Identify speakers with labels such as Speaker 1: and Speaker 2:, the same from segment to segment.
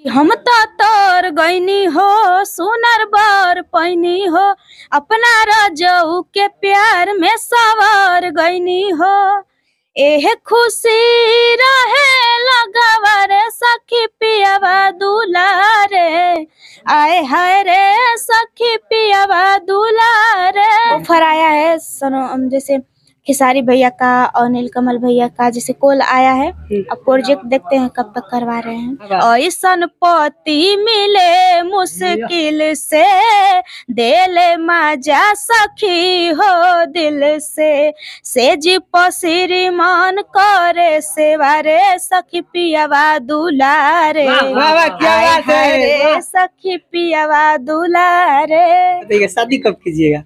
Speaker 1: हम तो तोर गईनी हो सुनर बर पैनी हो, अपना रजऊ के प्यार में सवार गईनी हो। एह खुशी रहे लगावा रे सखी पियावा दुलारे, आए हाय रे सखी पियावा दुलारे। ऑफर आया है सनो जैसे खेसारी भैया का और नीलकमल भैया का जैसे कॉल आया है। अब प्रोजेक्ट देखते हैं कब तक करवा रहे हैं। ऐसन पति मिले मुश्किल से, देले मजा सखी हो दिल से जी पसिरी मन करे सेवा रे सखी पियावा दुलारे, सखी पियावा दुलारे।
Speaker 2: शादी कब कीजिएगा?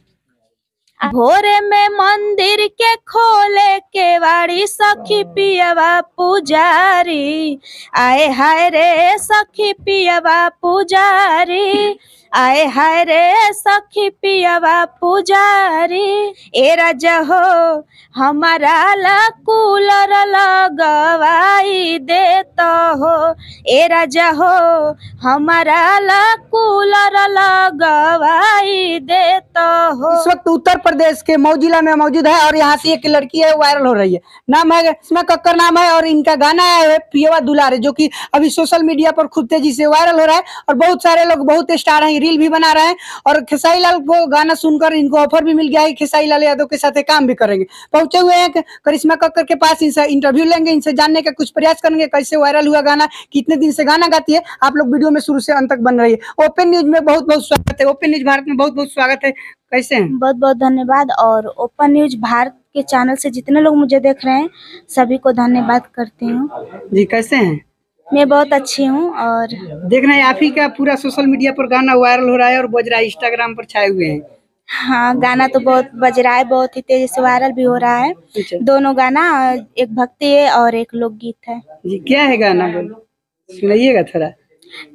Speaker 1: भोरे में मंदिर के खोले के वाड़ी सखी पियावा पुजारी, आए हाय रे सखी पियावा पुजारी, आए हाय रे सखी पियावा पुजारी। ए राजा हो हमारा ला कूलर लगवाई देता हो, ए राजा हो हमारा ला कूलर लगवाई देता हो।
Speaker 2: इस वक्त उत्तर प्रदेश के मऊ जिला में मौजूद है और यहाँ से एक लड़की है वायरल हो रही है। नाम है सीमा कक्कर नाम है और इनका गाना है पियावा दुलारे, जो कि अभी सोशल मीडिया पर खूब तेजी से वायरल हो रहा है और बहुत सारे लोग बहुत स्टार हैं, रील भी बना रहे हैं। और खेसारी लाल को गाना सुनकर इनको ऑफर भी मिल गया है, खेसारी लाल यादव के साथ काम भी करेंगे। पहुंचे हुए हैं करिश्मा कक्कर के पास, इनसे इंटरव्यू लेंगे, इनसे जानने का कुछ प्रयास करेंगे कैसे वायरल हुआ गाना, कितने दिन से गाना गाती है। आप लोग वीडियो में शुरू से अंत तक बन रही है। ओपन न्यूज में बहुत बहुत स्वागत है, ओपन न्यूज भारत में बहुत बहुत स्वागत है। कैसे हैं?
Speaker 1: बहुत बहुत धन्यवाद। और ओपन न्यूज भारत के चैनल से जितने लोग मुझे देख रहे हैं सभी को धन्यवाद करती हूँ
Speaker 2: जी। कैसे हैं?
Speaker 1: मैं बहुत अच्छी हूँ। और
Speaker 2: देखना है आप ही का पूरा सोशल मीडिया पर गाना वायरल हो रहा है और बज रहा है, इंस्टाग्राम पर छाए हुए हैं।
Speaker 1: हाँ, गाना तो बहुत बज रहा है, बहुत ही तेजी से वायरल भी हो रहा है। दोनों गाना, एक भक्ति है और एक लोकगीत है।
Speaker 2: जी क्या है गाना, बोलो सुनाइएगा थोड़ा।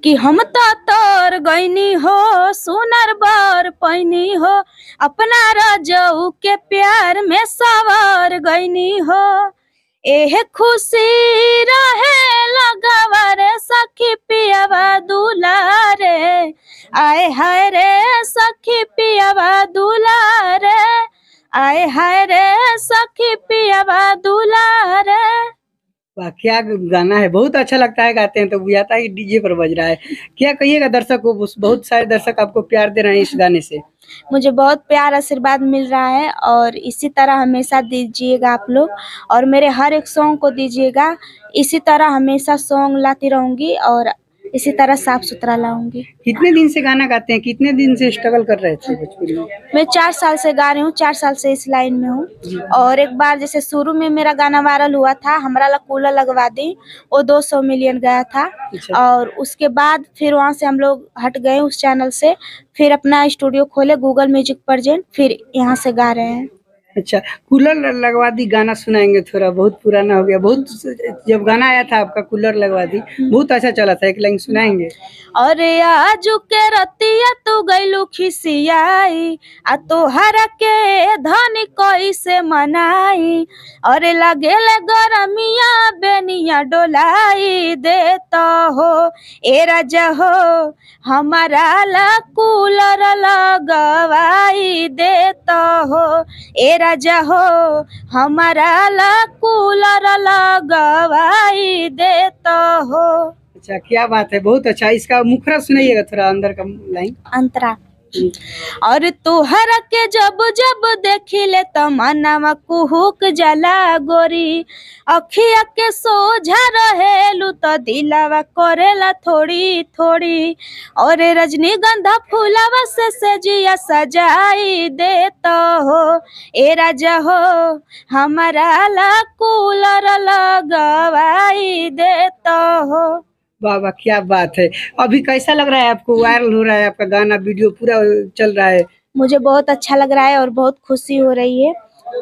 Speaker 1: कि हम तो तोर गईनी हो सुनर बर पैनी हो, अपना रजऊ के प्यार में सवार गईनी हो। एह खुशी रहे लगावा रे सखी पियावा दुलारे, आए हाय रे सखी पियावा दुलारे, आए हाय रे सखी पियावा दुलारे।
Speaker 2: वाह क्या गाना है, बहुत अच्छा लगता है गाते हैं तो बुझाता है डीजे पर बज रहा है। क्या कहिएगा दर्शक को? बहुत सारे दर्शक आपको प्यार दे रहे हैं इस गाने से।
Speaker 1: मुझे बहुत प्यार आशीर्वाद मिल रहा है और इसी तरह हमेशा दीजिएगा आप लोग, और मेरे हर एक सॉन्ग को दीजिएगा। इसी तरह हमेशा सॉन्ग लाती रहूंगी और इसी तरह साफ सुथरा लाऊंगी।
Speaker 2: कितने दिन से गाना गाते हैं, कितने दिन से स्ट्रगल कर रहे थे भोजपुरी में?
Speaker 1: मैं 4 साल से गा रही हूँ, 4 साल से इस लाइन में हूँ। और एक बार जैसे शुरू में मेरा गाना वायरल हुआ था, हमरा ला कूलर लगवा दी, वो 200 मिलियन गया था। और उसके बाद फिर वहाँ से हम लोग हट गए उस चैनल से, फिर अपना स्टूडियो खोले गूगल म्यूजिक प्रेजेंट, फिर यहाँ से गा रहे हैं।
Speaker 2: अच्छा, कूलर लगवा दी गाना सुनाएंगे थोड़ा, बहुत पुराना हो गया। बहुत जब गाना आया था आपका कूलर लगवा दी, बहुत अच्छा चला था, एक लाइन सुनाएंगे।
Speaker 1: अरे आजू के रतिया तू गइलू खिसियाई, आ तोहरा के धनी कैसे मनाई। अरे लगेले गरमिया बेनिया डोलाई देता हो, ए राजा हो हमारा ला कूलर लगवाई देता हो, ए राजा हो हमारा ला कूलर लगवाई देता हो।
Speaker 2: अच्छा क्या बात है, बहुत अच्छा। इसका मुखरा सुनाइएगा थोड़ा, अंदर का लाइन।
Speaker 1: अंतरा। और तुहरा के जब जब देखिले त मनवा कुहुक जला गोरी, अखिया के सोझा रहेलू त दिलावा करेला थोड़ी थोड़ी। और रजनीगंधा फूलावा से सजिया सजाई देता हो, ए राजा हो हमारा ला कूलर लगवाई देता हो।
Speaker 2: वाह वाह क्या बात है। अभी कैसा लग रहा है आपको, वायरल हो रहा है आपका गाना, वीडियो पूरा चल रहा है?
Speaker 1: मुझे बहुत अच्छा लग रहा है और बहुत खुशी हो रही है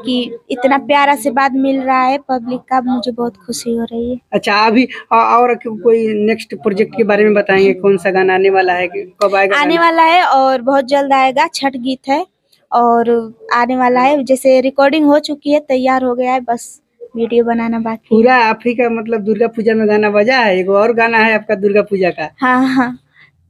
Speaker 1: कि इतना प्यार आशीर्वाद मिल रहा है पब्लिक का, मुझे बहुत खुशी हो रही है।
Speaker 2: अच्छा अभी और कोई नेक्स्ट प्रोजेक्ट के बारे में बताएंगे, कौन सा गाना आने वाला है, कब आएगा?
Speaker 1: आने वाला है और बहुत जल्द आएगा, छठ गीत है और आने वाला है। जैसे रिकॉर्डिंग हो चुकी है, तैयार हो गया है, बस वीडियो बनाना बाकी है।
Speaker 2: पूरा आप ही का मतलब दुर्गा पूजा में गाना बजा है? एगो और गाना है आपका दुर्गा पूजा का?
Speaker 1: हाँ हाँ,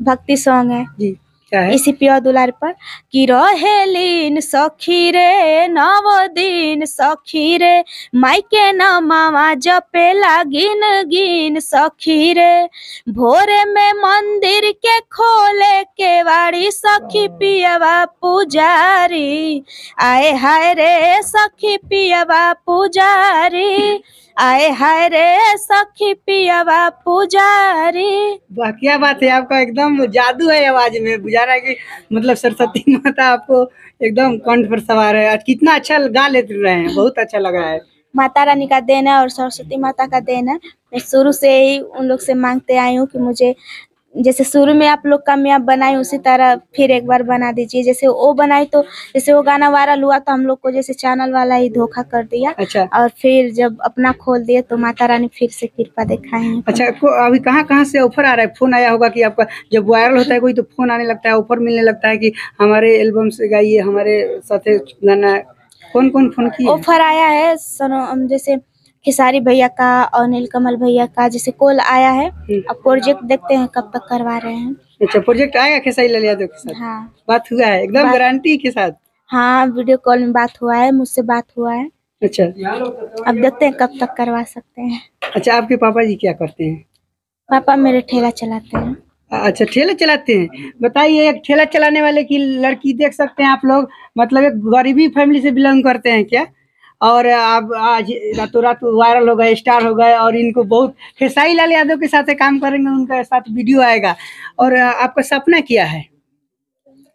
Speaker 1: भक्ति सॉन्ग है
Speaker 2: जी, क्या है?
Speaker 1: इसी पिया दुलार पर कि रहेलीन सखी रे नव दिन सखी रे मायके न मामा जपे लागिन गिन सखी रे भोरे में मंदिर के खोले के वाड़ी सखी पियवा पुजारी आए हाय रे सखी पियवा पुजारी आए हाय रे सखी पियवा पुजारी।
Speaker 2: वाह, क्या बात है! आपका एकदम जादू है आवाज में, बुझा रहा है कि मतलब सरस्वती माता आपको एकदम कंठ पर सवार है। आज कितना अच्छा गा लेते रहे हैं, बहुत अच्छा लग रहा है।
Speaker 1: माता रानी का देन है और सरस्वती माता का देन है। मैं शुरू से ही उन लोग से मांगते आई हूँ कि मुझे जैसे शुरू में आप लोग कामयाब बनाए उसी तरह फिर एक बार बना दीजिए। जैसे वो बनाई तो जैसे वो गाना वायरल हुआ तो हम लोग को जैसे चैनल वाला ही धोखा कर दिया।
Speaker 2: अच्छा,
Speaker 1: और फिर जब अपना खोल दिए तो माता रानी फिर से कृपा दिखाई।
Speaker 2: अच्छा। अभी कहाँ से ऑफर आ रहा है? फोन आया होगा कि आपका जब वायरल होता है कोई तो फोन आने लगता है, ऑफर मिलने लगता है कि हमारे एल्बम से गाइए, हमारे साथ गाना। कौन कौन फोन किए?
Speaker 1: ऑफर आया है जैसे खेसारी भैया का और नीलकमल भैया का जैसे कॉल आया है। अब प्रोजेक्ट देखते हैं कब तक करवा रहे हैं।
Speaker 2: अच्छा, प्रोजेक्ट आएगा खेसारी लाल यादव के साथ?
Speaker 1: हाँ,
Speaker 2: बात हुआ है एकदम गारंटी के साथ?
Speaker 1: हाँ, वीडियो कॉल में बात हुआ है, मुझसे बात हुआ है।
Speaker 2: अच्छा,
Speaker 1: अब देखते हैं कब तक करवा सकते हैं।
Speaker 2: अच्छा। आपके पापा जी क्या करते हैं?
Speaker 1: पापा मेरे ठेला चलाते हैं।
Speaker 2: अच्छा, ठेला चलाते हैं। बताइए, एक ठेला चलाने वाले की लड़की देख सकते हैं आप लोग, मतलब एक गरीबी फैमिली से बिलोंग करते हैं क्या? और आप आज रातों रात वायरल हो गए, स्टार हो गए, और इनको बहुत खेसारी लाल यादव के साथ काम करेंगे, उनके साथ वीडियो आएगा। और आपका सपना क्या है?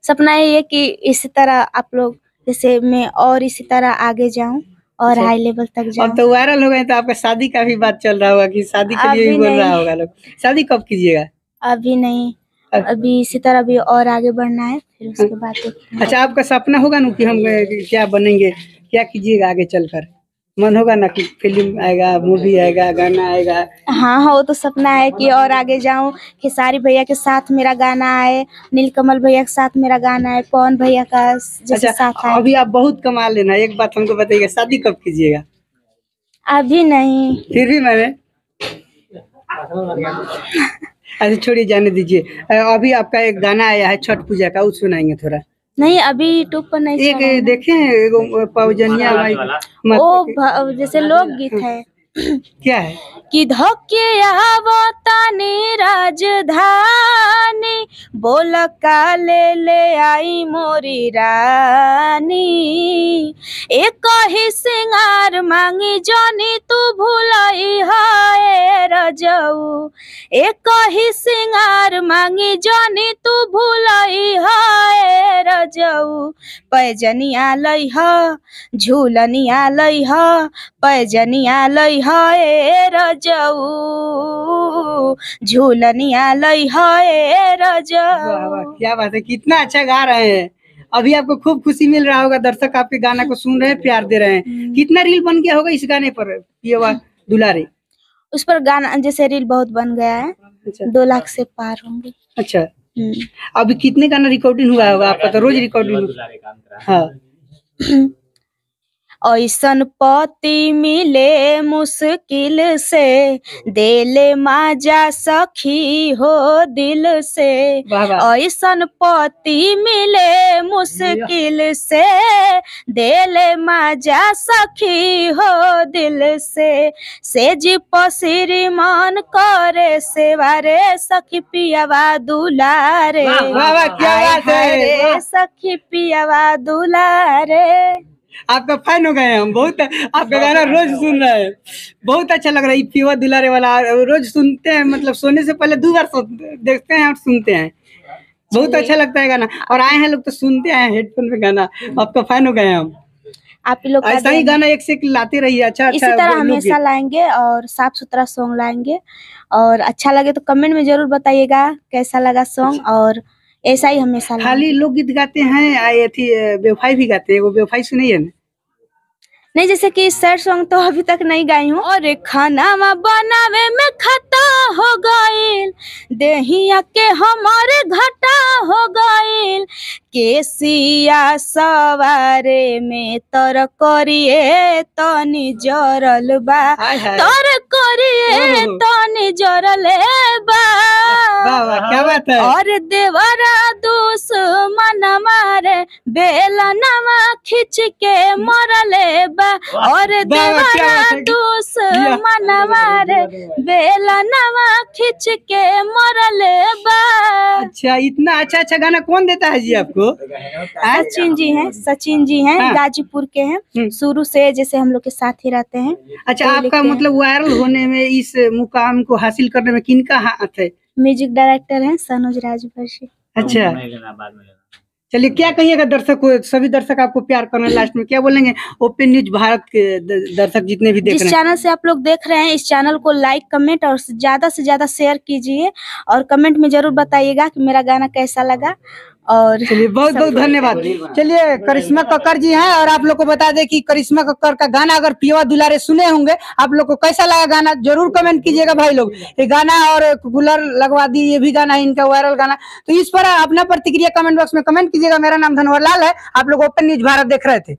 Speaker 1: सपना ये है कि इसी तरह आप लोग जैसे मैं और इसी तरह आगे जाऊं और
Speaker 2: अच्छा।
Speaker 1: हाई लेवल तक
Speaker 2: अब
Speaker 1: जाऊं।
Speaker 2: तो वायरल हो गए तो आपका शादी का भी बात चल रहा होगा कि शादी के लिए भी
Speaker 1: अभी
Speaker 2: बोल रहा
Speaker 1: नहीं,
Speaker 2: होगा लोग। शादी कब कीजिएगा?
Speaker 1: अभी नहीं, अभी इसी तरह भी और आगे बढ़ना है फिर उसके बाद देखते हैं।
Speaker 2: अच्छा, आपका सपना होगा ना कि हम क्या बनेंगे, क्या कीजिएगा आगे चलकर? मन होगा ना कि फिल्म आएगा, मूवी आएगा, गाना आएगा?
Speaker 1: हाँ हाँ, वो तो सपना है कि और आगे जाऊं, खेसारी भैया के साथ मेरा गाना आए, नीलकमल भैया के साथ मेरा गाना आए, पवन भैया का जैसे साथ आए।
Speaker 2: अभी आप बहुत कमा लेना, एक बात हमको बताइएगा, शादी कब कीजिएगा?
Speaker 1: अभी नहीं।
Speaker 2: फिर भी मैंने अच्छा, छोड़िए, जाने दीजिए। अभी आपका एक गाना आया है छठ पूजा का, उस सुनाएंगे थोड़ा?
Speaker 1: नहीं, अभी यूट्यूब पर नहीं चला है
Speaker 2: एक
Speaker 1: ना।
Speaker 2: देखे हैं एगो पौजनिया माई
Speaker 1: जैसे लोकगीत है
Speaker 2: क्या है?
Speaker 1: कि धोके आवतानी राजधानी बोल का ले आई मोरी रानी एक ही सिंगार मांगी जानी तू भूलाई हाय रजऊ एक ही सिंगार मांगी जानी तू भूलाई हाय रजऊ पैजनिया लई ह झूलनिया लई ह पैजनिया लई है रजऊ झूलनिया लई है रजऊ।
Speaker 2: वाह वाह, क्या बात है! कितना अच्छा गा रहे हैं। अभी आपको खूब खुशी मिल रहा होगा, दर्शक आपके गाना को सुन रहे हैं, प्यार दे रहे हैं। कितना रील बन गया होगा इस गाने पर, पियवा दुलारे?
Speaker 1: उस पर गाना जैसे रील बहुत बन गया है।
Speaker 2: अच्छा,
Speaker 1: 2 लाख से पार होंगे।
Speaker 2: अच्छा। अभी कितने गाना रिकॉर्डिंग हुआ होगा आपका? तो रोज रिकॉर्डिंग। हाँ।
Speaker 1: ऐसन पति मिले मुश्किल से देले माजा सखी हो दिल से
Speaker 2: वाह वाह।
Speaker 1: ऐसन पति मिले मुश्किल से देले माजा सखी हो दिल से जी पसिरी मन करे सेवारे सखी पियावा दुलारे।
Speaker 2: वाह वाह, क्या बात है!
Speaker 1: सखी पियावा दुलारे।
Speaker 2: आपका फैन हो गए हम, बहुत आपका गाना रोज सुन रहे हैं, बहुत अच्छा लग रहा है। पियवा दुलारे वाला रोज सुनते हैं, मतलब सोने से पहले 2 बार देखते हैं और सुनते हैं, बहुत अच्छा लगता है गाना। और आए हैं लोग तो सुनते हैं हेडफोन पे गाना, आपका फैन हो गए हम।
Speaker 1: आप लोग
Speaker 2: ऐसा ही गाना एक से एक लाते रहिए, अच्छा
Speaker 1: इसी तरह हमेशा लाएंगे और साफ सुथरा सॉन्ग लाएंगे। और अच्छा लगे तो कमेंट में जरूर बताइएगा कैसा लगा सॉन्ग। और ऐसा ही हमेशा
Speaker 2: खाली लोकगीत गाते हैं, थी बेवफाई भी गाते हैं? वो बेवफाई सुनी है ना?
Speaker 1: नहीं, जैसे कि सैड सॉन्ग तो अभी तक नहीं गाई हूँ। और खाना बनावे में खता हो गईल, देहिया के हमारे घाटा हो गईल, केसिया सवारे में तर करिए तनी जरल बा,
Speaker 2: हाय हाय।
Speaker 1: तर करिए तनी जरल बा।
Speaker 2: वाह वाह, क्या बात है।
Speaker 1: और देवरा दुश्मन मारे बेला नवा खींच के मरले बा, और
Speaker 2: क्या
Speaker 1: देवरा
Speaker 2: बात है।
Speaker 1: दुश्मन मारे बेला नवा खींच के मरले बा।
Speaker 2: अच्छा, इतना अच्छा अच्छा गाना कौन देता है जी आपको?
Speaker 1: सचिन जी हैं, सचिन जी हैं,
Speaker 2: हाँ।
Speaker 1: गाजीपुर के हैं, शुरू से जैसे हम लोग के साथ ही रहते हैं।
Speaker 2: अच्छा,
Speaker 1: वही
Speaker 2: आपका
Speaker 1: लिखते हैं।
Speaker 2: मतलब वायरल होने में, इस मुकाम को हासिल करने में किनका हाथ है?
Speaker 1: म्यूजिक डायरेक्टर हैं सनोज राजवंशी।
Speaker 2: अच्छा, चलिए क्या कहिएगा दर्शक को, सभी दर्शक आपको प्यार करने, लास्ट में क्या बोलेंगे ओपन न्यूज भारत के दर्शक जितने भी देख
Speaker 1: जिस
Speaker 2: रहे हैं?
Speaker 1: चैनल से आप लोग देख रहे हैं, इस चैनल को लाइक कमेंट और ज्यादा से ज्यादा शेयर कीजिए, और कमेंट में जरूर बताइएगा कि मेरा गाना कैसा लगा। और
Speaker 2: चलिए बहुत बहुत धन्यवाद। चलिए, करिश्मा कक्कर जी हैं, और आप लोग को बता दें कि करिश्मा कक्कर का गाना अगर पियवा दुलारे सुने होंगे, आप लोग को कैसा लगा गाना जरूर कमेंट कीजिएगा भाई लोग। ये गाना और कूलर लगवा दी, ये भी गाना है इनका वायरल गाना, तो इस पर अपना प्रतिक्रिया कमेंट बॉक्स में कमेंट कीजिएगा। मेरा नाम धनवर लाल है, आप लोग ओपन न्यूज भारत देख रहे थे।